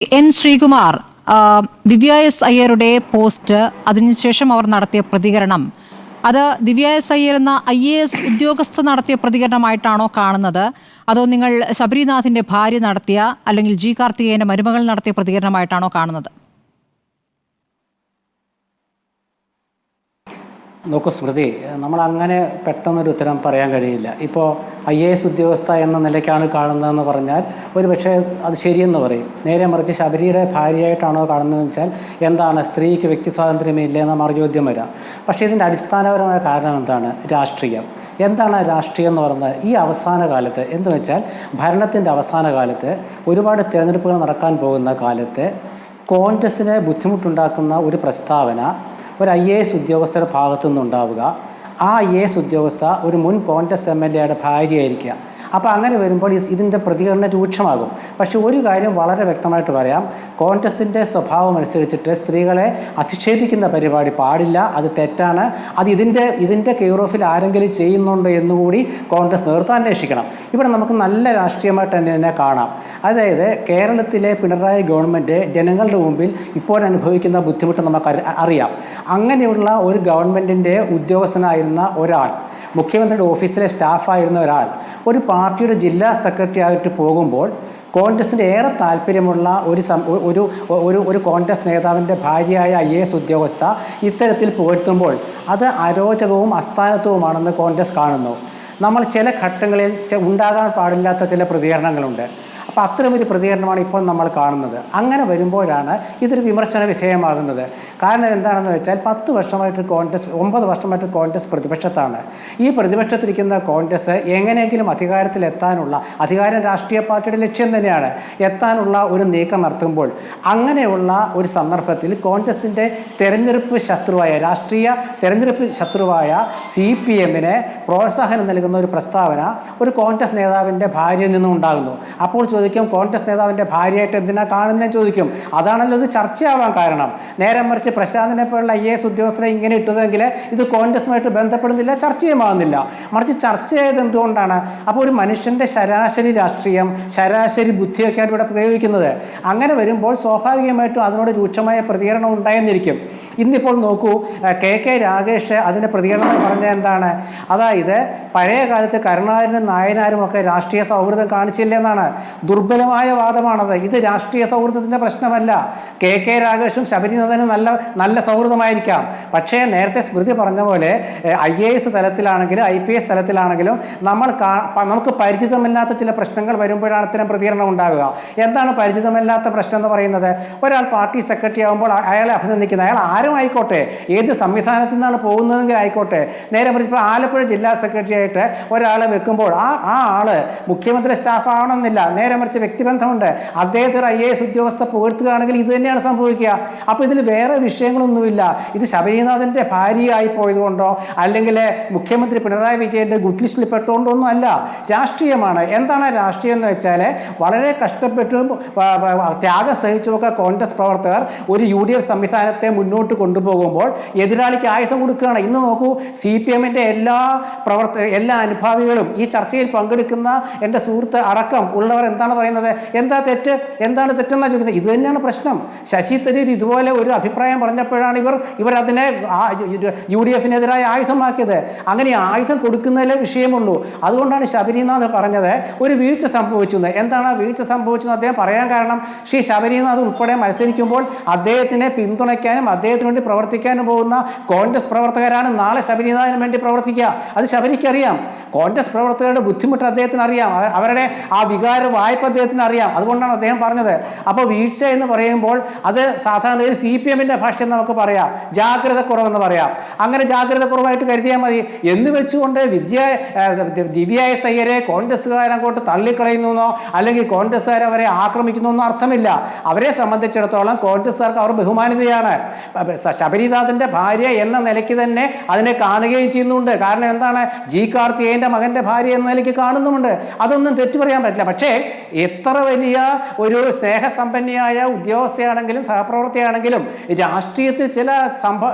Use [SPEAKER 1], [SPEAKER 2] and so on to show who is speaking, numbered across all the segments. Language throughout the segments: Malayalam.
[SPEAKER 1] എൻ ശ്രീകുമാർ, ദിവ്യ എസ് അയ്യരുടെ പോസ്റ്റ്, അതിനുശേഷം അവർ നടത്തിയ പ്രതികരണം, അത് ദിവ്യ എസ് അയ്യർ എന്ന IAS ഉദ്യോഗസ്ഥ നടത്തിയ പ്രതികരണമായിട്ടാണോ കാണുന്നത്, അതോ നിങ്ങൾ ശബരിനാഥിന്റെ ഭാര്യ നടത്തിയ അല്ലെങ്കിൽ ജി കാർത്തികേയന്റെ മരുമകൾ നടത്തിയ പ്രതികരണമായിട്ടാണോ കാണുന്നത്?
[SPEAKER 2] നോക്കൂ സ്മൃതി, നമ്മളങ്ങനെ പെട്ടെന്നൊരു ഉത്തരം പറയാൻ കഴിയില്ല. ഇപ്പോൾ IAS ഉദ്യോഗസ്ഥ എന്ന നിലയ്ക്കാണ് കാണുന്നതെന്ന് പറഞ്ഞാൽ ഒരു പക്ഷേ അത് ശരിയെന്ന് പറയും. നേരെ മറിച്ച് ശബരിയുടെ ഭാര്യയായിട്ടാണോ കാണുന്നതെന്ന് വെച്ചാൽ എന്താണ്, സ്ത്രീക്ക് വ്യക്തി സ്വാതന്ത്ര്യമില്ല എന്ന മറുചോദ്യം വരാം. പക്ഷേ ഇതിൻ്റെ അടിസ്ഥാനപരമായ കാരണം എന്താണ്? രാഷ്ട്രീയം. എന്താണ് രാഷ്ട്രീയം എന്ന് പറയുന്നത്? ഈ അവസാന കാലത്ത് എന്ന് വെച്ചാൽ ഭരണത്തിൻ്റെ അവസാന കാലത്ത് ഒരുപാട് തിരഞ്ഞെടുപ്പുകൾ നടക്കാൻ പോകുന്ന കാലത്ത് കോൺഗ്രസ്സിന് ബുദ്ധിമുട്ടുണ്ടാക്കുന്ന ഒരു പ്രസ്താവന ഒരു IAS ഉദ്യോഗസ്ഥരുടെ ഭാഗത്തു നിന്നുണ്ടാവുക. ആ IAS ഉദ്യോഗസ്ഥ ഒരു മുൻ കോൺഗ്രസ് MLAയുടെ ഭാര്യയായിരിക്കുക. അപ്പോൾ അങ്ങനെ വരുമ്പോൾ ഇതിൻ്റെ പ്രതികരണം രൂക്ഷമാകും. പക്ഷേ ഒരു കാര്യം വളരെ വ്യക്തമായിട്ട് പറയാം, കോൺഗ്രസിൻ്റെ സ്വഭാവം അനുസരിച്ചിട്ട് സ്ത്രീകളെ അധിക്ഷേപിക്കുന്ന പരിപാടി പാടില്ല, അത് തെറ്റാണ്. അത് ഇതിൻ്റെ കെയർ ഓഫിൽ ആരെങ്കിലും ചെയ്യുന്നുണ്ടോ എന്നുകൂടി കോൺഗ്രസ് നേതൃത്വം അന്വേഷിക്കണം. ഇവിടെ നമുക്ക് നല്ല രാഷ്ട്രീയമായിട്ട് തന്നെ കാണാം. അതായത് കേരളത്തിലെ പിണറായി ഗവൺമെൻറ് ജനങ്ങളുടെ മുമ്പിൽ ഇപ്പോഴനുഭവിക്കുന്ന ബുദ്ധിമുട്ട് നമുക്ക് അറിയാം. അങ്ങനെയുള്ള ഒരു ഗവൺമെൻറ്റിൻ്റെ ഉദ്യോഗസ്ഥനായിരുന്ന ഒരാൾ, മുഖ്യമന്ത്രിയുടെ ഓഫീസിലെ സ്റ്റാഫായിരുന്ന ഒരാൾ ഒരു പാർട്ടിയുടെ ജില്ലാ സെക്രട്ടറി ആയിട്ട് പോകുമ്പോൾ കോൺഗ്രസിൻ്റെ ഏറെ താല്പര്യമുള്ള ഒരു കോൺഗ്രസ് നേതാവിൻ്റെ ഭാര്യയായ IAS ഉദ്യോഗസ്ഥ ഇത്തരത്തിൽ പുകഴ്ത്തുമ്പോൾ അത് അരോചകവും അസ്ഥാനത്വവുമാണെന്ന് കോൺഗ്രസ് കാണുന്നു. നമ്മൾ ചില ഘട്ടങ്ങളിൽ ഉണ്ടാകാൻ പാടില്ലാത്ത ചില പ്രതികരണങ്ങളുണ്ട്. അപ്പോൾ അത്തരമൊരു പ്രതികരണമാണ് ഇപ്പോൾ നമ്മൾ കാണുന്നത്. അങ്ങനെ വരുമ്പോഴാണ് ഇതൊരു വിമർശന വിധേയമാകുന്നത്. കാരണം എന്താണെന്ന് വെച്ചാൽ 10 വർഷമായിട്ട് കോൺഗ്രസ് 9 വർഷമായിട്ട് കോൺഗ്രസ് പ്രതിപക്ഷത്താണ്. ഈ പ്രതിപക്ഷത്തിരിക്കുന്ന കോൺഗ്രസ് എങ്ങനെയെങ്കിലും അധികാരത്തിലെത്താനുള്ള, അധികാരം രാഷ്ട്രീയ പാർട്ടിയുടെ ലക്ഷ്യം തന്നെയാണ്, എത്താനുള്ള ഒരു നീക്കം നടത്തുമ്പോൾ അങ്ങനെയുള്ള ഒരു സന്ദർഭത്തിൽ കോൺഗ്രസിൻ്റെ രാഷ്ട്രീയ തെരഞ്ഞെടുപ്പ് ശത്രുവായ CPMന് പ്രോത്സാഹനം നൽകുന്ന ഒരു പ്രസ്താവന ഒരു കോൺഗ്രസ് നേതാവിൻ്റെ ഭാര്യയിൽ നിന്നും ഉണ്ടാകുന്നു. അപ്പോൾ ചോദിക്കും, കോൺഗ്രസ് നേതാവിൻ്റെ ഭാര്യയായിട്ട് എന്തിനാ കാണുന്നതെന്ന് ചോദിക്കും. അതാണല്ലോ ഇത് ചർച്ചയാവാൻ കാരണം. നേരെ മറിച്ച് പ്രശാന്തിനെ പോലുള്ള IAS ഉദ്യോഗസ്ഥരെ ഇങ്ങനെ ഇട്ടതെങ്കിൽ ഇത് കോൺഗ്രസുമായിട്ട് ബന്ധപ്പെടുന്നില്ല, ചർച്ചയുമാകുന്നില്ല. മറിച്ച് ചർച്ച ചെയ്ത് എന്തുകൊണ്ടാണ്? അപ്പോൾ ഒരു മനുഷ്യൻ്റെ ശരാശരി രാഷ്ട്രീയം, ശരാശരി ബുദ്ധിയൊക്കെയാണ് ഇവിടെ പ്രയോഗിക്കുന്നത്. അങ്ങനെ വരുമ്പോൾ സ്വാഭാവികമായിട്ടും അതിനോട് രൂക്ഷമായ പ്രതികരണം ഉണ്ടായെന്നിരിക്കും. ഇന്നിപ്പോൾ നോക്കൂ, KK രാഗേഷ് അതിൻ്റെ പ്രതികരണം പറഞ്ഞത് എന്താണ്? അതായത് പഴയ കാലത്ത് കരുണാകരനും നായനാരും ഒക്കെ രാഷ്ട്രീയ സൗഹൃദം കാണിച്ചില്ലെന്നാണ്. ദുർബലമായ വാദമാണത്. ഇത് രാഷ്ട്രീയ സൗഹൃദത്തിൻ്റെ പ്രശ്നമല്ല. KK രാഗേഷും ശബരിനാഥനും നല്ല സൗഹൃദമായിരിക്കാം. പക്ഷേ നേരത്തെ സ്മൃതി പറഞ്ഞ പോലെ IAS തലത്തിലാണെങ്കിലും IPS തലത്തിലാണെങ്കിലും നമുക്ക് പരിചിതമല്ലാത്ത ചില പ്രശ്നങ്ങൾ വരുമ്പോഴാണ് ഇത്തരം പ്രതികരണം ഉണ്ടാകുക. എന്താണ് പരിചിതമല്ലാത്ത പ്രശ്നം എന്ന് പറയുന്നത്? ഒരാൾ പാർട്ടി സെക്രട്ടറി ആകുമ്പോൾ അയാളെ അഭിനന്ദിക്കുന്നത്, അയാൾ ആരും ആയിക്കോട്ടെ, ഏത് സംവിധാനത്തിൽ നിന്നാണ് പോകുന്നതെങ്കിൽ ആയിക്കോട്ടെ. നേരെ മറിച്ച് ഇപ്പോൾ ആലപ്പുഴ ജില്ലാ സെക്രട്ടറി ആയിട്ട് ഒരാളെ വെക്കുമ്പോൾ ആ ആള് മുഖ്യമന്ത്രി സ്റ്റാഫ് ആവണമെന്നില്ല, നേരെ മറിച്ച് വ്യക്തിബന്ധമുണ്ട്. അദ്ദേഹത്തെ IAS ഉദ്യോഗസ്ഥ പുകഴ്ത്തുകയാണെങ്കിൽ ഇത് തന്നെയാണ് സംഭവിക്കുക. അപ്പോൾ ഇതിൽ വേറെ വിഷയങ്ങളൊന്നുമില്ല. ഇത് ശബരിനാഥൻ്റെ ഭാര്യയായി പോയതുകൊണ്ടോ അല്ലെങ്കിൽ മുഖ്യമന്ത്രി പിണറായി വിജയൻ്റെ ഗുഡ് ലിസ്റ്റിൽ പെട്ടുകൊണ്ടൊന്നും അല്ല, രാഷ്ട്രീയമാണ്. എന്താണ് രാഷ്ട്രീയം എന്ന് വെച്ചാൽ വളരെ കഷ്ടപ്പെട്ടും ത്യാഗം സഹിച്ചുമൊക്കെ കോൺഗ്രസ് പ്രവർത്തകർ ഒരു UDF സംവിധാനത്തെ മുന്നോട്ട് കൊണ്ടുപോകുമ്പോൾ എതിരാളിക്ക് ആയുധം കൊടുക്കുകയാണ്. ഇന്ന് നോക്കൂ, CPMൻ്റെ എല്ലാ അനുഭാവികളും ഈ ചർച്ചയിൽ പങ്കെടുക്കുന്ന എൻ്റെ സുഹൃത്ത് അടക്കം ഉള്ളവർ എന്താണ് പറയുന്നത്? എന്താണ് തെറ്റെന്നാണ് ചോദിക്കുന്നത്. ഇത് തന്നെയാണ് പ്രശ്നം. ശശി തരൂർ ഇതുപോലെ ഒരു അഭിപ്രായം പറഞ്ഞപ്പോഴാണ് ഇവർ അതിനെ UDFനെതിരായ ആയുധമാക്കിയത്. അങ്ങനെ ആയുധം കൊടുക്കുന്നതിലെ വിഷയമുള്ളൂ. അതുകൊണ്ടാണ് ശബരിനാഥ് പറഞ്ഞത് ഒരു വീഴ്ച സംഭവിച്ചു. എന്താണ് വീഴ്ച സംഭവിച്ചതെന്ന് അദ്ദേഹം പറയാൻ കാരണം, ശ്രീ ശബരിനാഥ് ഉൾപ്പെടെ മത്സരിക്കുമ്പോൾ അദ്ദേഹത്തിനെ പിന്തുണയ്ക്കാനും അദ്ദേഹത്തിന് വേണ്ടി പ്രവർത്തിക്കാനും പോകുന്ന കോൺഗ്രസ് പ്രവർത്തകരാണ് നാളെ ശബരിനാഥിന് വേണ്ടി പ്രവർത്തിക്കുക. അത് ശബരിക്കറിയാം. കോൺഗ്രസ് പ്രവർത്തകരുടെ ബുദ്ധിമുട്ട് അദ്ദേഹത്തിന് അറിയാം, അവരുടെ ആ വികാര വായ്പ അദ്ദേഹത്തിന് അറിയാം. അതുകൊണ്ടാണ് അദ്ദേഹം പറഞ്ഞത്. അപ്പോൾ വീഴ്ച എന്ന് പറയുമ്പോൾ അത് സാധാരണ CPMൻ്റെ ഭാഷയിൽ നമുക്ക് പറയാം, ജാഗ്രത കുറവെന്ന് പറയാം. അങ്ങനെ ജാഗ്രത കുറവായിട്ട് കരുതിയാൽ മതി. എന്ന് വെച്ചുകൊണ്ട് ദിവ്യ എസ് അയ്യരെ കോൺഗ്രസ്സുകാരങ്ങോട്ട് തള്ളിക്കളയുന്നോ അല്ലെങ്കിൽ കോൺഗ്രസ്സുകാർ അവരെ ആക്രമിക്കുന്നൊന്നും അർത്ഥമില്ല. അവരെ സംബന്ധിച്ചിടത്തോളം കോൺഗ്രസ്സുകാർക്ക് അവർ ബഹുമാനിതയാണ്. ശബരിനാഥൻ്റെ ഭാര്യ എന്ന നിലയ്ക്ക് തന്നെ അതിനെ കാണുകയും ചെയ്യുന്നുണ്ട്. കാരണം എന്താണ്, ജി കാർത്തികേയൻ്റെ മകൻ്റെ ഭാര്യ എന്ന നിലയ്ക്ക് കാണുന്നുമുണ്ട്. അതൊന്നും തെറ്റു പറയാൻ പറ്റില്ല. പക്ഷേ എത്ര വലിയ ഒരു സ്നേഹസമ്പന്നയായ ഉദ്യോഗസ്ഥയാണെങ്കിലും സഹപ്രവർത്തകയാണെങ്കിലും രാഷ്ട്രീയത്തിൽ ചില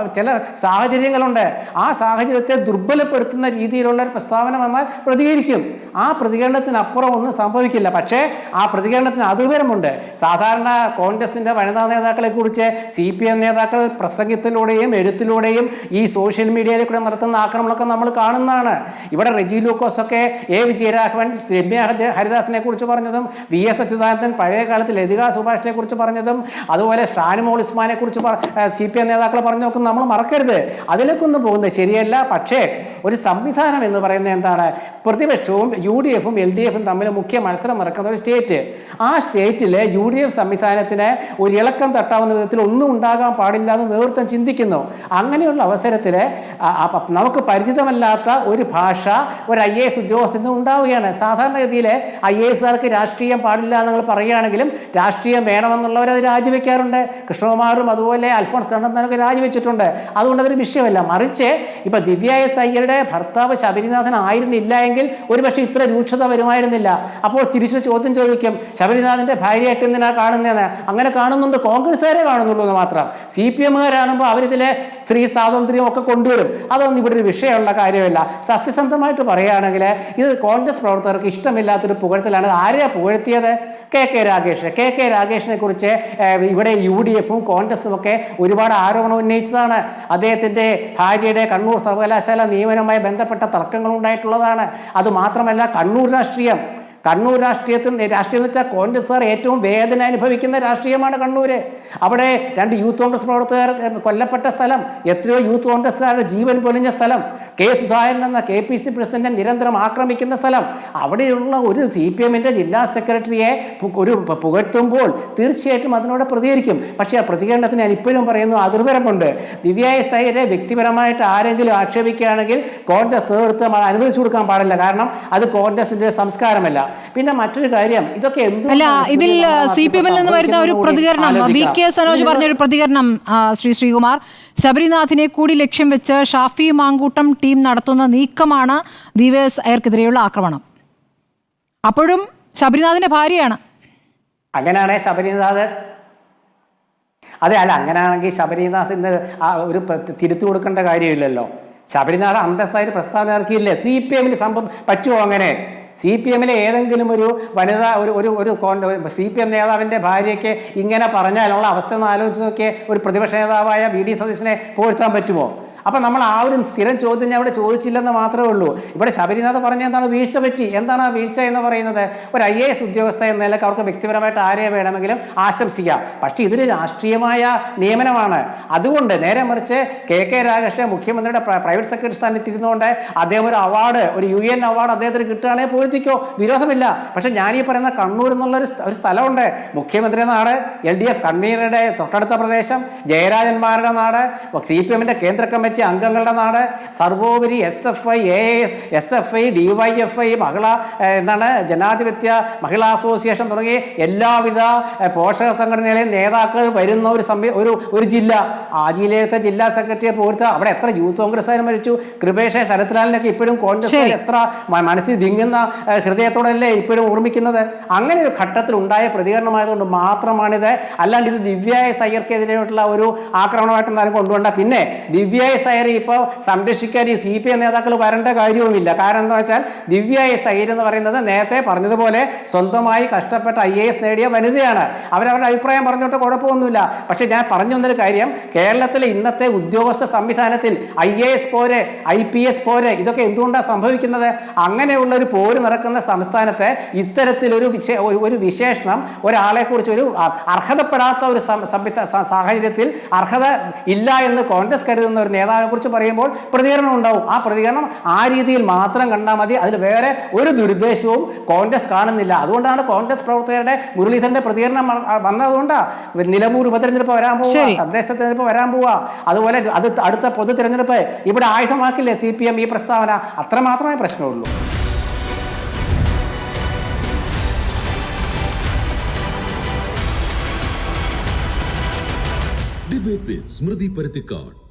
[SPEAKER 2] സാഹചര്യങ്ങളുണ്ട്. ആ സാഹചര്യത്തെ ദുർബലപ്പെടുത്തുന്ന രീതിയിലുള്ള ഒരു പ്രസ്താവന വന്നാൽ പ്രതികരിക്കും. ആ പ്രതികരണത്തിനപ്പുറം ഒന്നും സംഭവിക്കില്ല. പക്ഷേ ആ പ്രതികരണത്തിന് അതിർവരമുണ്ട്. സാധാരണ കോൺഗ്രസിൻ്റെ വനിതാ നേതാക്കളെ കുറിച്ച് CPM നേതാക്കൾ പ്രസംഗത്തിലൂടെയും എഴുത്തിലൂടെയും ഈ സോഷ്യൽ മീഡിയയിൽ കൂടെ നടത്തുന്ന ആക്രമണമൊക്കെ നമ്മൾ കാണുന്നതാണ്. ഇവിടെ റെജി ലൂക്കോസൊക്കെ വിജയരാഘവൻ, രമ്യ ഹരിദാസിനെ കുറിച്ച് പറഞ്ഞതും, VS അച്യുതാനന്ദൻ പഴയ കാലത്ത് ലതിക സുഭാഷിനെ കുറിച്ച് പറഞ്ഞതും, അതുപോലെ ഷാനിമോൾ ഉസ്മാനെ കുറിച്ച് CPM നേതാക്കൾ പറഞ്ഞതൊക്കെ നമ്മൾ മറക്കരുത്. അതിലേക്കൊന്നും പോകുന്നത് ശരിയല്ല. പക്ഷേ ഒരു സംവിധാനം എന്ന് പറയുന്നത് എന്താണ്? പ്രതിപക്ഷവും UDF-ഉം LDF-ഉം തമ്മിൽ മുഖ്യ മത്സരം നടക്കുന്ന ഒരു സ്റ്റേറ്റ്. ആ സ്റ്റേറ്റിൽ UDF സംവിധാനത്തിന് ഒരു ഇളക്കം തട്ടാവുന്ന വിധത്തിൽ ഒന്നും ഉണ്ടാകാൻ പാടില്ല എന്ന് നേതൃത്വം ചിന്തിക്കുന്നു. അങ്ങനെയുള്ള അവസരത്തിൽ നമുക്ക് പരിചിതമല്ലാത്ത ഒരു ഭാഷ ഒരു IAS ഉദ്യോഗസ്ഥന് ഉണ്ടാവുകയാണ്. സാധാരണഗതിയിൽ IASകാർക്ക് രാഷ്ട്രീയം പാടില്ല എന്ന് പറയുകയാണെങ്കിലും രാഷ്ട്രീയം വേണമെന്നുള്ളവരത് രാജിവെക്കാറുണ്ട്. കൃഷ്ണകുമാറും അതുപോലെ അൽഫോൺസ് കണ്ണന്താനൊക്കെ രാജിവെച്ചിട്ടുണ്ട്. അതുകൊണ്ട് അതൊരു വിഷയമല്ല. മറിച്ച് ഇപ്പം ദിവ്യ എസ് അയ്യരുടെ ഭർത്താവ് ശബരിനാഥൻ ആയിരുന്നില്ല എങ്കിൽ ഒരുപക്ഷെ ഇത്ര രൂക്ഷത വരുമായിരുന്നില്ല. അപ്പോൾ തിരിച്ചു ചോദ്യം ചോദിക്കും, ശബരിനാഥൻ്റെ ഭാര്യയായിട്ട് എന്തിനാ കാണുന്നതെന്ന്. അങ്ങനെ കാണുന്നുണ്ട്, കോൺഗ്രസ്സുകാരെ കാണുന്നുള്ളൂ എന്ന് മാത്രം. CPM-കാരാകുമ്പോൾ അവരിതിലെ സ്ത്രീ സ്വാതന്ത്ര്യം ഒക്കെ കൊണ്ടുവരും. അതൊന്നും ഇവിടെ ഒരു വിഷയമുള്ള കാര്യമല്ല. സത്യസന്ധമായിട്ട് പറയുകയാണെങ്കിൽ ഇത് കോൺഗ്രസ് പ്രവർത്തകർക്ക് ഇഷ്ടമില്ലാത്തൊരു പുകഴ്ത്തലാണ്. ആരെയാണ് പുകഴ്ത്തിയത്? KK രാഗേഷ്. KK രാഗേഷിനെ കുറിച്ച് ഇവിടെ UDF-ഉം കോൺഗ്രസും ഒക്കെ ഒരുപാട് ആരോപണം ഉന്നയിച്ചതാണ്. അദ്ദേഹത്തിൻ്റെ ഭാര്യയുടെ കണ്ണൂർ സർവകലാശാല നിയമനവുമായി ബന്ധപ്പെട്ട തർക്കങ്ങൾ ഉണ്ടായിട്ടുള്ളതാണ്. അതുമാത്രമല്ല കണ്ണൂർ രാഷ്ട്രീയം എന്ന് വെച്ചാൽ കോൺഗ്രസ്സുകാർ ഏറ്റവും വേദന അനുഭവിക്കുന്ന രാഷ്ട്രീയമാണ് കണ്ണൂർ. അവിടെ 2 യൂത്ത് കോൺഗ്രസ് പ്രവർത്തകർ കൊല്ലപ്പെട്ട സ്ഥലം, എത്രയോ യൂത്ത് കോൺഗ്രസ്സുകാരുടെ ജീവൻ പൊലിഞ്ഞ സ്ഥലം, K. സുധാകരൻ എന്ന KPC പ്രസിഡന്റ് നിരന്തരം ആക്രമിക്കുന്ന സ്ഥലം. അവിടെയുള്ള ഒരു CPM-ൻ്റെ ജില്ലാ സെക്രട്ടറിയെ ഒരു പുകഴ്ത്തുമ്പോൾ തീർച്ചയായിട്ടും അതിനോട് പ്രതികരിക്കും. പക്ഷേ ആ പ്രതികരണത്തിന് ഞാൻ ഇപ്പോഴും പറയുന്നു, അതിർവരമുണ്ട്. ദിവ്യ എസ് അയ്യരെ വ്യക്തിപരമായിട്ട് ആരെങ്കിലും ആക്ഷേപിക്കുകയാണെങ്കിൽ കോൺഗ്രസ് നേതൃത്വം അത് അനുവദിച്ചു കൊടുക്കാൻ പാടില്ല. കാരണം അത് കോൺഗ്രസിൻ്റെ സംസ്കാരമല്ല. പിന്നെ മറ്റൊരു കാര്യം, ഇതൊക്കെ
[SPEAKER 1] ഇതിൽ CPM-ൽ നിന്ന് വരുന്ന ഒരു പ്രതികരണം, VK സനോജ് പറഞ്ഞൊരു പ്രതികരണം, ശ്രീകുമാർ, ശബരിനാഥിനെ കൂടി ലക്ഷ്യം വെച്ച് ഷാഫി മാങ്കൂട്ടം ടീം നടത്തുന്ന നീക്കമാണ് ദിവ്യ എസ് അയ്യർക്കെതിരെയുള്ള ആക്രമണം. അപ്പോഴും ശബരിനാഥിന്റെ ഭാര്യയാണ്.
[SPEAKER 2] അങ്ങനെയാണേ ശബരിനാഥ് അങ്ങനെയാണെങ്കിൽ ശബരിനാഥിന് ഒരു തിരുത്തു കൊടുക്കേണ്ട കാര്യമില്ലല്ലോ. ശബരിനാഥ് അന്തസ്സായിട്ട് പ്രസ്താവന ഇറക്കിയില്ലേ? CPM-ൽ സംഭവം പറ്റുമോ? അങ്ങനെ CPM-ലെ ഏതെങ്കിലും ഒരു വനിതാ ഒരു CPM നേതാവിൻ്റെ ഭാര്യയ്ക്ക് ഇങ്ങനെ പറഞ്ഞാലുള്ള അവസ്ഥ ഒന്ന് ആലോചിച്ച് നോക്കിയേ. ഒരു പ്രതിപക്ഷ നേതാവായ VD സതീശനെ പുകഴ്ത്താൻ പറ്റുമോ? അപ്പം നമ്മൾ ആ ഒരു സ്ഥിരം ചോദ്യം ഞാൻ ഇവിടെ ചോദിച്ചില്ലെന്ന് മാത്രമേ ഉള്ളൂ. ഇവിടെ ശബരിനാഥ് പറഞ്ഞ എന്താണ് വീഴ്ച പറ്റി? എന്താണ് ആ വീഴ്ച എന്ന് പറയുന്നത്? ഒരു IAS ഉദ്യോഗസ്ഥ എന്ന നിലയ്ക്ക് അവർക്ക് വ്യക്തിപരമായിട്ട് ആരെ വേണമെങ്കിലും ആശംസിക്കാം. പക്ഷേ ഇതൊരു രാഷ്ട്രീയമായ നിയമനമാണ്. അതുകൊണ്ട് നേരെ മറിച്ച് KK രാഗേഷിനെ മുഖ്യമന്ത്രിയുടെ പ്രൈവറ്റ് സെക്രട്ടറി സ്ഥാനത്ത് ഇരുന്നുകൊണ്ട് അദ്ദേഹം ഒരു അവാർഡ്, ഒരു UN അവാർഡ് അദ്ദേഹത്തിന് കിട്ടുകയാണെങ്കിൽ പൂഴ്ത്തിക്കോ, വിരോധമില്ല. പക്ഷേ ഞാനീ പറയുന്ന കണ്ണൂർ എന്നുള്ളൊരു ഒരു മുഖ്യമന്ത്രി നാട്, LDF കൺവീനറുടെ തൊട്ടടുത്ത പ്രദേശം, ജയരാജന്മാരുടെ നാട്, CPM-ൻ്റെ കേന്ദ്ര കമ്മിറ്റി അംഗങ്ങളുടെ നാട്, സർവോപരി SFI, AAS, SFI, DYFI, ജനാധിപത്യ മഹിളാ അസോസിയേഷൻ തുടങ്ങി എല്ലാവിധ പോഷക സംഘടനകളെയും നേതാക്കൾ വരുന്ന ഒരു ജില്ല. ആ ജില്ലയിലത്തെ ജില്ലാ സെക്രട്ടറിയെ പോയിട്ട് അവിടെ എത്ര യൂത്ത് കോൺഗ്രസ്സുകാർ മരിച്ചു. കൃപേഷ്, ശരത്ലാലിനൊക്കെ ഇപ്പോഴും കോൺഗ്രസ് എത്ര മനസ്സിൽ വിങ്ങുന്ന ഹൃദയത്തോടല്ലേ ഇപ്പോഴും ഓർമ്മിക്കുന്നത്. അങ്ങനെ ഒരു ഘട്ടത്തിൽ ഉണ്ടായ പ്രതികരണമായതുകൊണ്ട് മാത്രമാണിത്. അല്ലാണ്ട് ഇത് ദിവ്യ എസ് അയ്യർക്കെതിരെയുള്ള ഒരു ആക്രമണമായിട്ട് എന്തായാലും കൊണ്ടുപോകണ്ട. പിന്നെ ദിവ്യ എസ് അയ്യർ ഇപ്പോൾ സംരക്ഷിക്കാൻ ഈ CPM നേതാക്കൾ വരേണ്ട കാര്യവുമില്ല. കാരണം എന്താ വെച്ചാൽ ദിവ്യ എസ് അയ്യർ എന്ന് പറയുന്നത് നേരത്തെ പറഞ്ഞതുപോലെ സ്വന്തമായി കഷ്ടപ്പെട്ട IAS നേടിയ വനിതയാണ്. അവരവരുടെ അഭിപ്രായം പറഞ്ഞോട്ട് കുഴപ്പമൊന്നുമില്ല. പക്ഷേ ഞാൻ പറഞ്ഞു വന്നൊരു കാര്യം, കേരളത്തിലെ ഇന്നത്തെ ഉദ്യോഗസ്ഥ സംവിധാനത്തിൽ IAS പോരെ, IPS പോരെ, ഇതൊക്കെ എന്തുകൊണ്ടാണ് സംഭവിക്കുന്നത്? അങ്ങനെയുള്ള ഒരു പോര് നടക്കുന്ന സംസ്ഥാനത്ത് ഇത്തരത്തിലൊരു വിശേഷണം ഒരാളെക്കുറിച്ച് ഒരു അർഹതപ്പെടാത്ത ഒരു സാഹചര്യത്തിൽ അർഹത ഇല്ല എന്ന് കോൺഗ്രസ് കരുതുന്ന ഒരു നേതാവിനെ കുറിച്ച് പറയുമ്പോൾ പ്രതികരണം ഉണ്ടാവും. ആ പ്രതികരണം ആ രീതിയിൽ മാത്രം കണ്ടാൽ മതി. അതിൽ വേറെ ഒരു ദുരുദ്ദേശവും കോൺഗ്രസ് കാണുന്നില്ല. അതുകൊണ്ടാണ് കോൺഗ്രസ് പ്രവർത്തകരുടെ മുരളീധരന്റെ പ്രതികരണം വന്നതുകൊണ്ടാണ് നിലമ്പൂർ ഉപതെരഞ്ഞെടുപ്പ് വരാൻ പോവുക, തദ്ദേശ തെരഞ്ഞെടുപ്പ് വരാൻ പോവുക. അതുപോലെ അടുത്ത പൊതു തെരഞ്ഞെടുപ്പ് ഇവിടെ ആയുധമാക്കില്ലേ CPM ഈ പ്രസ്താവന? അത്രമാത്രമേ പ്രശ്നമുള്ളൂ.
[SPEAKER 3] Debate with Smruthi Paruthikad.